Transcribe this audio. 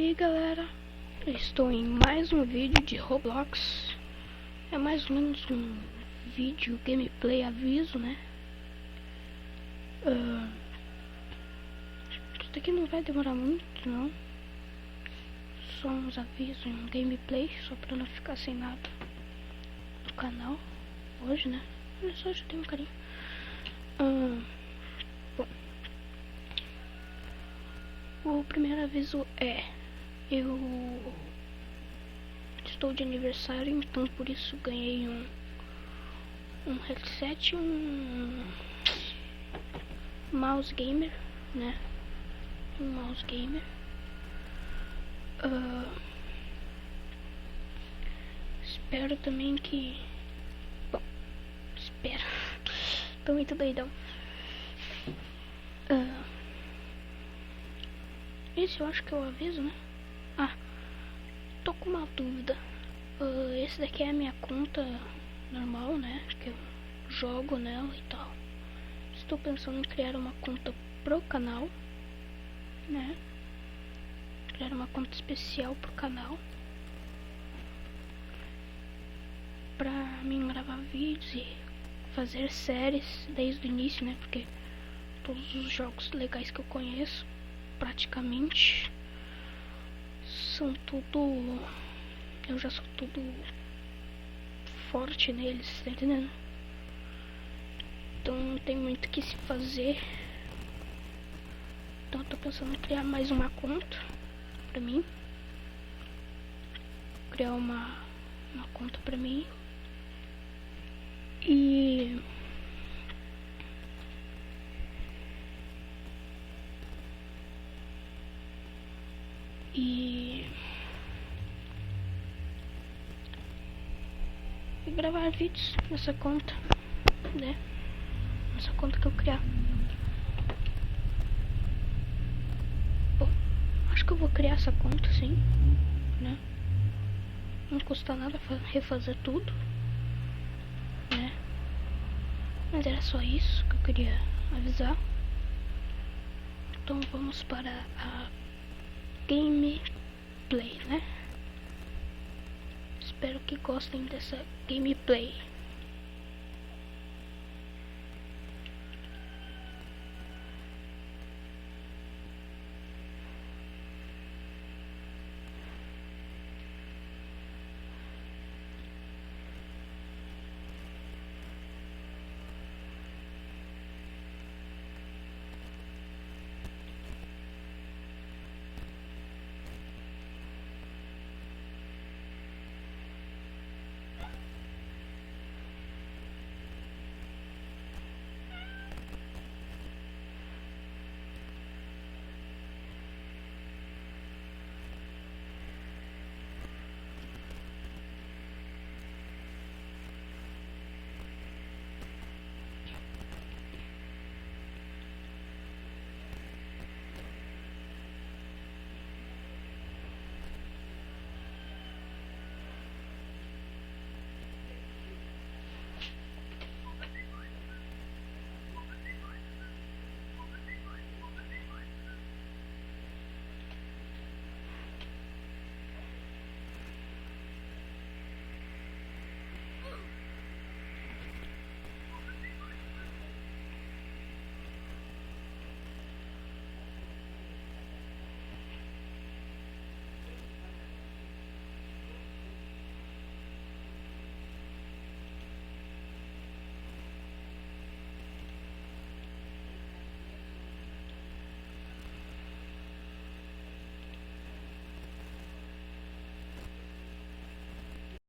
aí galera, eu estou em mais um vídeo de Roblox. É mais ou menos um vídeo gameplay aviso, né? Isso daqui não vai demorar muito não. Só uns avisos, um gameplay, só pra não ficar sem nada no canal hoje, né? Olha só, já tem um carinho. Bom, o primeiro aviso é: eu estou de aniversário, então por isso ganhei um headset, um mouse gamer, né? Um mouse gamer. Espero também que... Bom, espero. Tô muito doidão. Esse eu acho que é o aviso, né? Ah, tô com uma dúvida. Esse daqui é a minha conta normal, né? Que eu jogo nela e tal. Estou pensando em criar uma conta pro canal, né? Criar uma conta especial pro canal pra mim gravar vídeos e fazer séries desde o início, né? Porque todos os jogos legais que eu conheço, praticamente, são tudo... Eu já sou tudo forte neles, tá entendendo? Então não tem muito o que se fazer. Então eu tô pensando em criar mais uma conta pra mim. Criar uma conta pra mim. E gravar vídeos nessa conta, né? Nessa conta que eu criar. Bom, acho que eu vou criar essa conta sim, né? Não custa nada refazer tudo, né? Mas era só isso que eu queria avisar. Então vamos para a gameplay, né? Espero que gostem dessa gameplay.